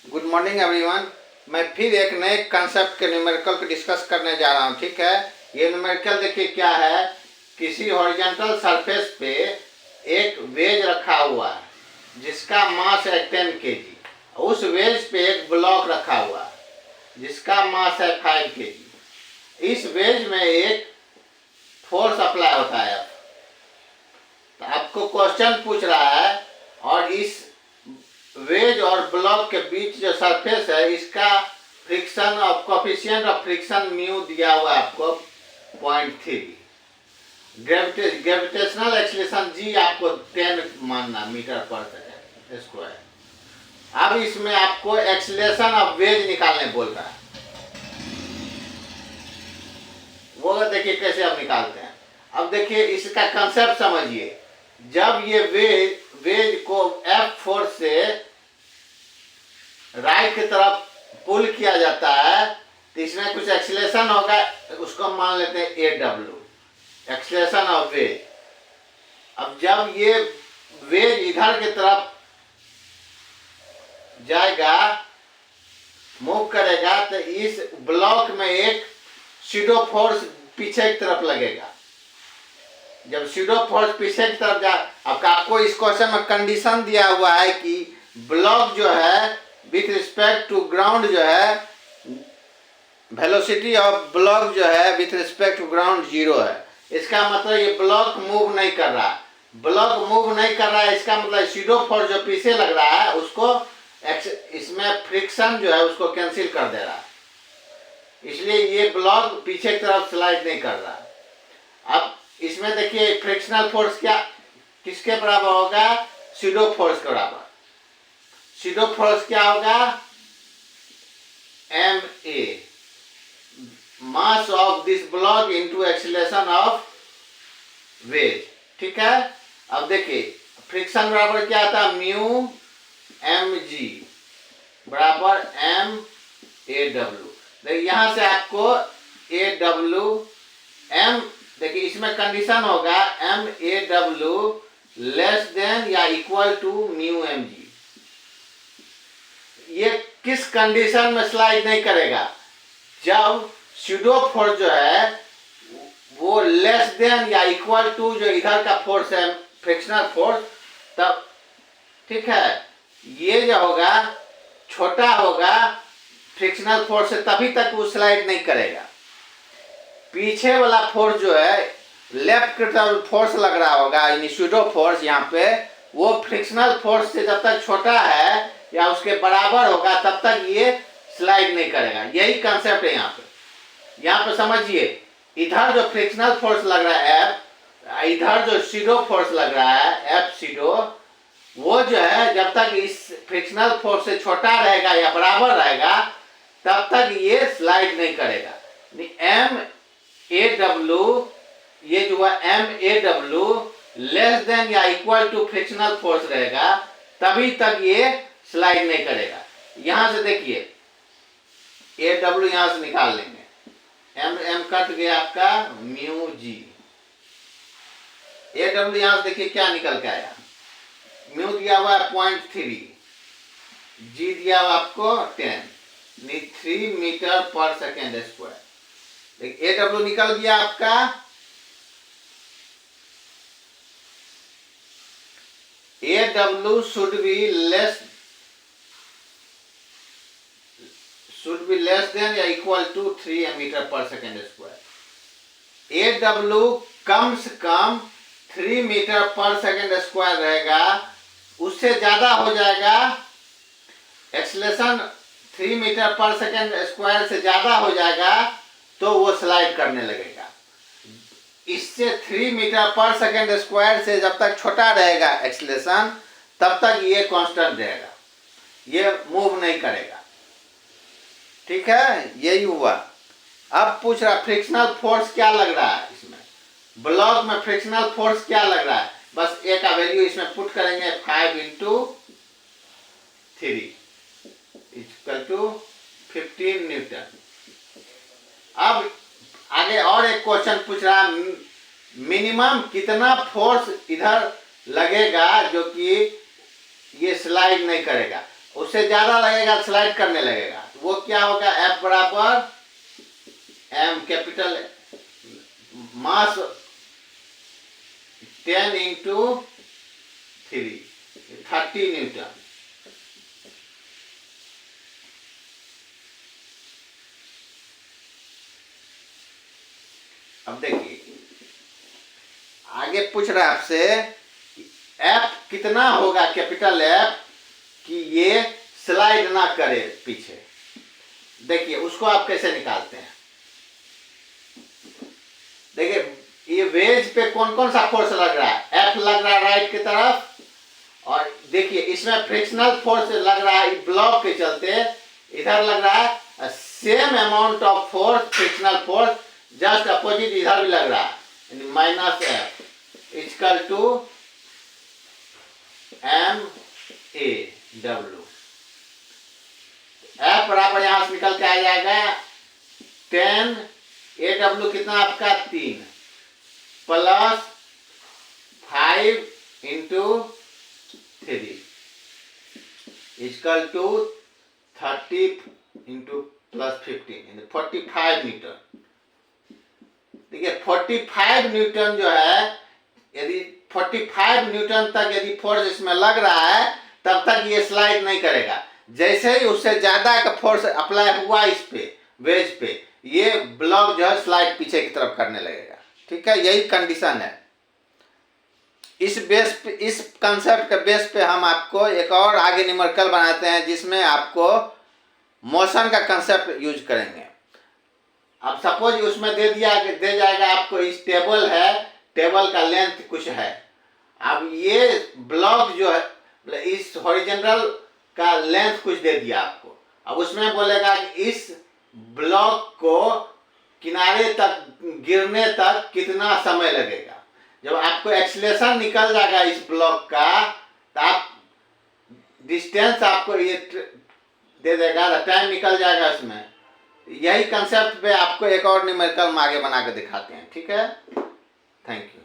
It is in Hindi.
Good morning everyone. मैं फिर एक नए कंसेप्ट के न्यूमेरिकल को डिस्कस करने जा रहा हूँ। ठीक है, ये न्यूमेरिकल देखिए क्या है। किसी हॉरिजॉन्टल सरफेस पे एक वेज रखा हुआ है जिसका मास है 10 kg। उस वेज पे एक ब्लॉक रखा हुआ है जिसका मास है 5 kg। इस वेज में एक फोर्स अप्लाई होता है। तो आपको क्वेश्चन पूछ रहा है और इस वेज और ब्लॉक के बीच जो सरफेस है इसका friction of coefficient of friction mu दिया हुआ है आपको 0.3। ग्रेविटेशनल एक्सीलरेशन जी आपको 10 मानना मीटर पर सेकेंड स्क्वायर। अब इसमें आपको एक्सीलरेशन ऑफ वेज निकालने बोल रहा है। वो देखिए कैसे अब निकालते हैं। अब देखिए इसका कंसेप्ट समझिए। जब ये वेज को एफ फोर्स से राइट की तरफ पुल किया जाता है तो इसमें कुछ एक्सीलरेशन होगा, उसको मान लेते हैं A W, acceleration of veg. अब जब ये वेज इधर की तरफ जाएगा, मूव करेगा, तो इस ब्लॉक में एक सीडो फोर्स पीछे की तरफ लगेगा। जब सीडो फोर्स पीछे की तरफ आपको इस क्वेश्चन में कंडीशन दिया हुआ है कि ब्लॉक जो है विथ रिस्पेक्ट टू ग्राउंड जो है, वेलोसिटी ऑफ ब्लॉक जो है विथ रिस्पेक्ट टू ग्राउंड 0 है। इसका मतलब ये ब्लॉक मूव नहीं कर रहा। ब्लॉक मूव नहीं कर रहा है, इसका मतलब सीडो फोर्स जो पीछे लग रहा है उसको इसमें फ्रिक्शन जो है उसको कैंसिल कर दे रहा है, इसलिए ये ब्लॉक पीछे की तरफ स्लाइड नहीं कर रहा। अब इसमें देखिए फ्रिक्शनल फोर्स क्या किसके बराबर होगा? सीडो फोर्स के बराबर। सीडो फोर्स क्या होगा? M A, mass of this block into acceleration of wedge. ठीक है, अब देखिए फ्रिक्शन बराबर क्या आता है? म्यू एम जी बराबर एम ए डब्ल्यू। देखिए यहां से आपको ए डब्ल्यू एम, देखिए इसमें कंडीशन होगा M A W less than या इक्वल टू म्यू एम जी। ये किस कंडीशन में स्लाइड नहीं करेगा? जब सीडो फोर्स जो है वो लेस देन या इक्वल टू जो इधर का फोर्स है फ्रिक्शनल फोर्स, तब ठीक है ये जो होगा छोटा होगा फ्रिक्शनल फोर्स से, तभी तक वो स्लाइड नहीं करेगा। पीछे वाला फोर्स जो है लेफ्ट की तरफ फोर्स लग रहा होगा यानी सीडो फोर्स, यहाँ पे वो फ्रिक्शनल फोर्स से जब तक छोटा है या उसके बराबर होगा तब तक ये स्लाइड नहीं करेगा। यही कंसेप्ट है यहाँ पे समझिए। इधर जो फ्रिक्शनल फोर्स लग रहा है एफ, इधर जो सीडो फोर्स लग रहा है एफ सीडो, वो जो है जब तक इस फ्रिक्शनल फोर्स से छोटा रहेगा या बराबर रहेगा तब तक ये स्लाइड नहीं करेगा। एम ए डब्ल्यू, ये जो है M A W less than या इक्वल टू फ्रिक्शनल फोर्स रहेगा, तभी तक ये स्लाइड नहीं करेगा। यहां से देखिए ए डब्ल्यू यहां से निकाल लेंगे, एम एम कट गया आपका म्यू जी। ए डब्ल्यू यहां से देखिए क्या निकल के आया, म्यू दिया हुआ है 0.3, जी दिया हुआ आपको 10, 3 मीटर पर सेकेंड स्क्वायर। देखिए ए डब्ल्यू निकल गया आपका A W should be less than या इक्वल टू 3 मीटर पर सेकेंड स्क्वायर। ए डब्ल्यू कम से कम 3 मीटर पर सेकेंड स्क्वायर रहेगा, उससे ज्यादा हो जाएगा एक्सीलरेशन 3 मीटर पर सेकेंड स्क्वायर से ज्यादा हो जाएगा तो वो स्लाइड करने लगेगा। इससे 3 मीटर पर सेकेंड स्क्वायर से जब तक छोटा रहेगा एक्सीलरेशन तब तक ये कांस्टेंट रहेगा, ये मूव नहीं करेगा। ठीक है, यही हुआ। अब पूछ रहा फ्रिक्शनल फोर्स क्या लग रहा है इसमें, ब्लॉक में फ्रिक्शनल फोर्स क्या लग रहा है? बस ए का वैल्यू इसमें पुट करेंगे 5 × 3 इक्वल टू 15 न्यूटन। अब आगे और एक क्वेश्चन पूछ रहा मिनिमम कितना फोर्स इधर लगेगा जो कि ये स्लाइड नहीं करेगा। उससे ज्यादा लगेगा, स्लाइड करने लगेगा, तो वो क्या होगा, F बराबर M कैपिटल मास 10 इंटू 30 न्यूटन। अब देखिए आगे पूछ रहा है आपसे F कितना होगा, कैपिटल F, कि ये स्लाइड ना करे पीछे। देखिए उसको आप कैसे निकालते हैं। देखिए ये वेज पे कौन कौन सा फोर्स लग रहा है, F लग रहा है राइट की तरफ, और देखिए इसमें फ्रिक्शनल फोर्स लग रहा है ब्लॉक के चलते, इधर लग रहा है same amount of force, frictional force, just opposite इधर भी लग रहा है, minus F equal to M A W। F बराबर यहां से निकल के आ जाएगा 10 AW कितना आपका 3 plus 5 into 3 equal to 30 into plus 15 45 newton. देखिए 45 न्यूटन जो है, यदि 45 न्यूटन तक यदि फोर्स इसमें लग रहा है तब तक ये स्लाइड नहीं करेगा। जैसे ही उससे ज्यादा का फोर्स अप्लाई हुआ इस पे, वेज पे, ये ब्लॉक जो है स्लाइड पीछे की तरफ करने लगेगा। ठीक है, यही कंडीशन है। इस बेस पे, इस कंसेप्ट के बेस पे हम आपको एक और आगे न्यूमेरिकल बनाते हैं जिसमें आपको मोशन का कंसेप्ट यूज करेंगे। अब सपोज उसमें दे जाएगा आपको, इस टेबल है, टेबल का लेंथ कुछ है। अब ये ब्लॉक जो है इस हॉरिजॉन्टल का लेंथ कुछ दे दिया आपको। अब उसमें बोलेगा कि इस ब्लॉक को किनारे तक गिरने तक कितना समय लगेगा। जब आपको एक्सीलरेशन निकल जाएगा इस ब्लॉक का, तो आप डिस्टेंस आपको ये दे देगा, टाइम निकल जाएगा इसमें। यही कंसेप्ट पे आपको एक और न्यूमेरिकल हम आगे बना के दिखाते हैं। ठीक है, थैंक यू।